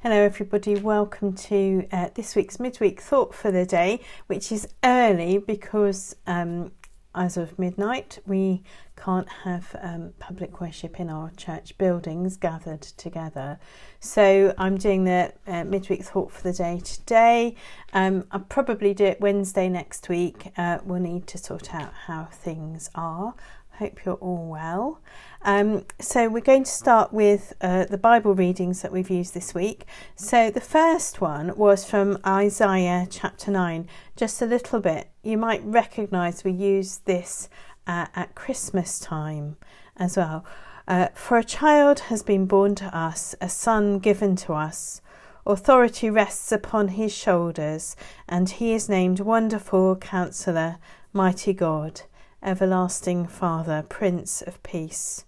Hello everybody, welcome to this week's midweek thought for the day, which is early because as of midnight we can't have public worship in our church buildings gathered together. So I'm doing the midweek thought for the day today. I'll probably do it Wednesday next week. We'll need to sort out how things are. Hope you're all well. So we're going to start with the Bible readings that we've used this week. So the first one was from Isaiah chapter 9, just a little bit. You might recognise we used this at Christmas time as well. For a child has been born to us, a son given to us. Authority rests upon his shoulders, and he is named Wonderful Counselor, Mighty God, Everlasting Father, Prince of Peace.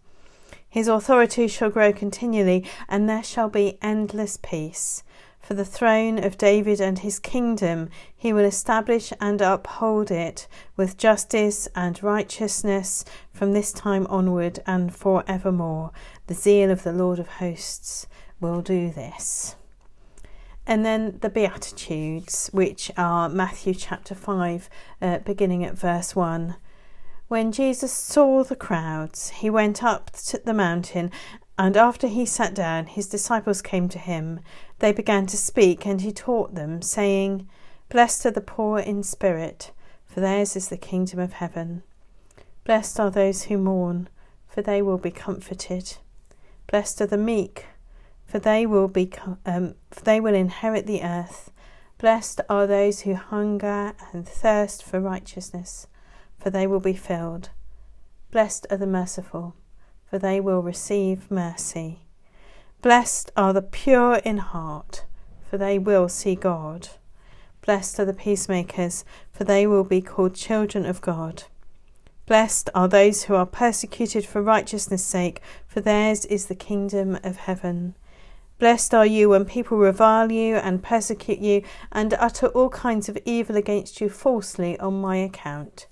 His authority shall grow continually, and there shall be endless peace. For the throne of David and his kingdom, he will establish and uphold it with justice and righteousness from this time onward and forevermore. The zeal of the Lord of hosts will do this. And then the Beatitudes, which are Matthew chapter 5, beginning at verse 1. When Jesus saw the crowds, he went up to the mountain, and after he sat down, his disciples came to him. They began to speak, and he taught them, saying, Blessed are the poor in spirit, for theirs is the kingdom of heaven. Blessed are those who mourn, for they will be comforted. Blessed are the meek, for they will inherit the earth. Blessed are those who hunger and thirst for righteousness, for they will be filled. Blessed are the merciful, for they will receive mercy. Blessed are the pure in heart, for they will see God. Blessed are the peacemakers, for they will be called children of God. Blessed are those who are persecuted for righteousness' sake, for theirs is the kingdom of heaven. Blessed are you when people revile you and persecute you and utter all kinds of evil against you falsely on my account.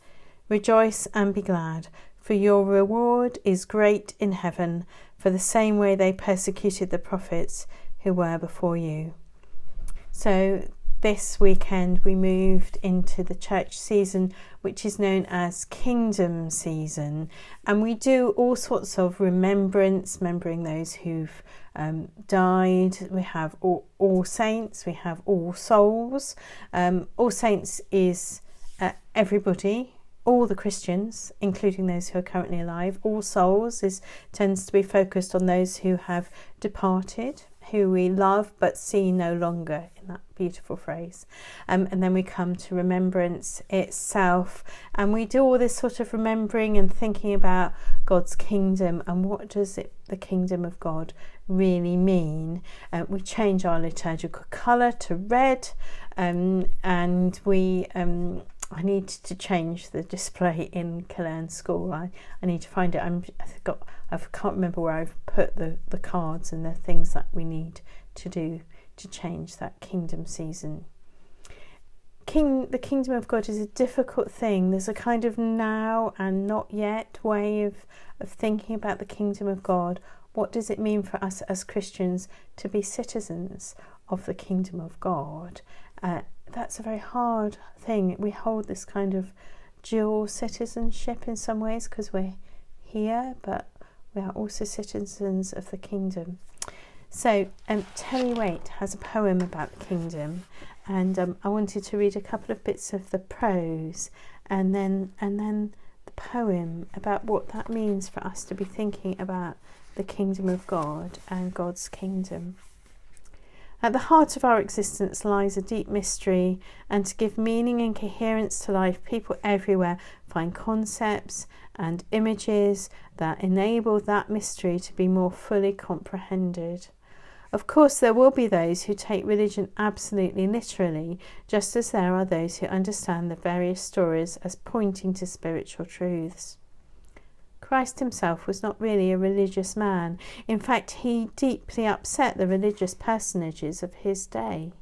Rejoice and be glad, for your reward is great in heaven, for the same way they persecuted the prophets who were before you. So this weekend we moved into the church season, which is known as Kingdom Season, and we do all sorts of remembering those who've died. We have all Saints, we have All Souls. All Saints is everybody, all the Christians, including those who are currently alive. All Souls tends to be focused on those who have departed, who we love but see no longer, in that beautiful phrase. And then we come to Remembrance itself, and we do all this sort of remembering and thinking about God's kingdom and what does the kingdom of God really mean. We change our liturgical colour to red, and we I need to change the display in Killern School. I need to find it. I can't remember where I've put the cards and the things that we need to do to change that Kingdom Season. The kingdom of God is a difficult thing. There's a kind of now and not yet way of thinking about the kingdom of God. What does it mean for us as Christians to be citizens of the kingdom of God? That's a very hard thing. We hold this kind of dual citizenship in some ways because we're here, but we are also citizens of the kingdom. So Terry Waite has a poem about the kingdom, and I wanted to read a couple of bits of the prose and then the poem about what that means for us to be thinking about the kingdom of God and God's kingdom. At the heart of our existence lies a deep mystery, and to give meaning and coherence to life, people everywhere find concepts and images that enable that mystery to be more fully comprehended. Of course, there will be those who take religion absolutely literally, just as there are those who understand the various stories as pointing to spiritual truths. Christ himself was not really a religious man. In fact, he deeply upset the religious personages of his day.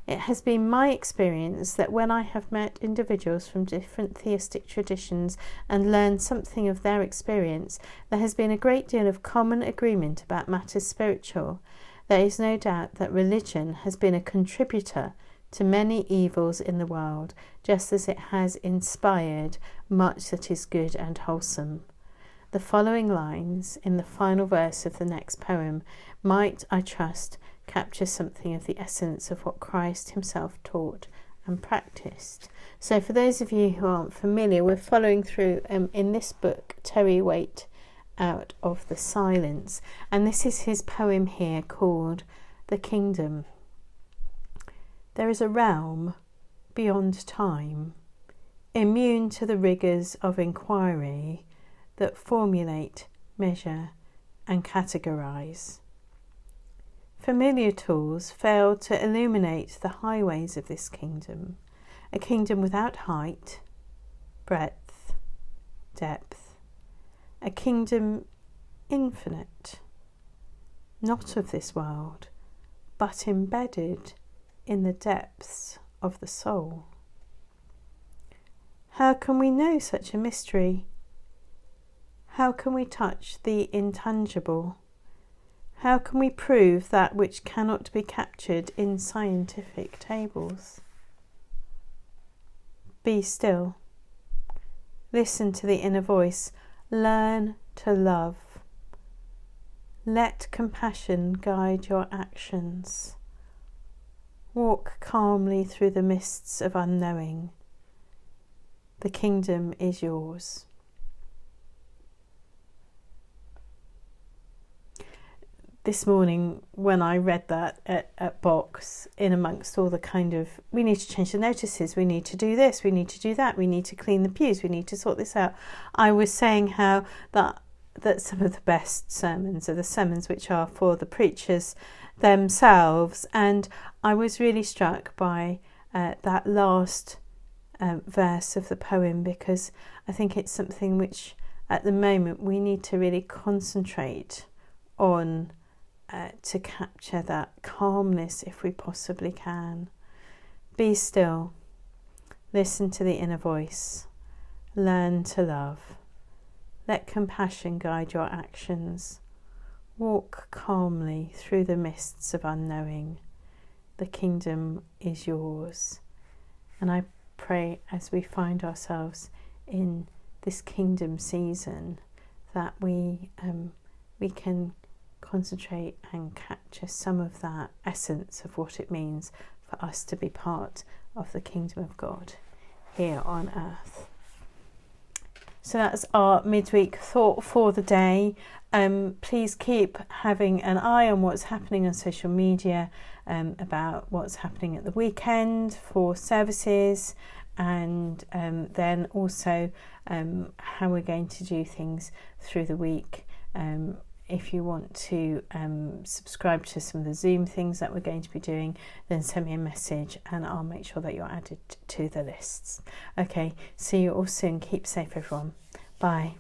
It has been my experience that when I have met individuals from different theistic traditions and learned something of their experience, there has been a great deal of common agreement about matters spiritual. There is no doubt that religion has been a contributor to many evils in the world, just as it has inspired much that is good and wholesome. The following lines in the final verse of the next poem might, I trust, capture something of the essence of what Christ himself taught and practiced. So for those of you who aren't familiar, we're following through in this book, Terry Waite, Out of the Silence, and this is his poem here called The Kingdom. There is a realm beyond time, immune to the rigours of inquiry that formulate, measure and categorise. Familiar tools fail to illuminate the highways of this kingdom, a kingdom without height, breadth, depth, a kingdom infinite, not of this world, but embedded in the depths of the soul. How can we know such a mystery? How can we touch the intangible? How can we prove that which cannot be captured in scientific tables? Be still. Listen to the inner voice. Learn to love. Let compassion guide your actions. Walk calmly through the mists of unknowing. The kingdom is yours. This morning when I read that at Box, in amongst all the kind of, we need to change the notices, we need to do this, we need to do that, we need to clean the pews, we need to sort this out, I was saying how that some of the best sermons are the sermons which are for the preachers themselves, and I was really struck by that last verse of the poem, because I think it's something which at the moment we need to really concentrate on, to capture that calmness if we possibly can. Be still. Listen to the inner voice. Learn to love. Let compassion guide your actions. Walk calmly through the mists of unknowing. The kingdom is yours. And I pray as we find ourselves in this kingdom season that we can concentrate and capture some of that essence of what it means for us to be part of the kingdom of God here on earth. So that's our midweek thought for the day. Please keep having an eye on what's happening on social media, about what's happening at the weekend for services, and then also how we're going to do things through the week. If you want to subscribe to some of the Zoom things that we're going to be doing, then send me a message and I'll make sure that you're added to the lists. Okay, see you all soon. Keep safe, everyone. Bye.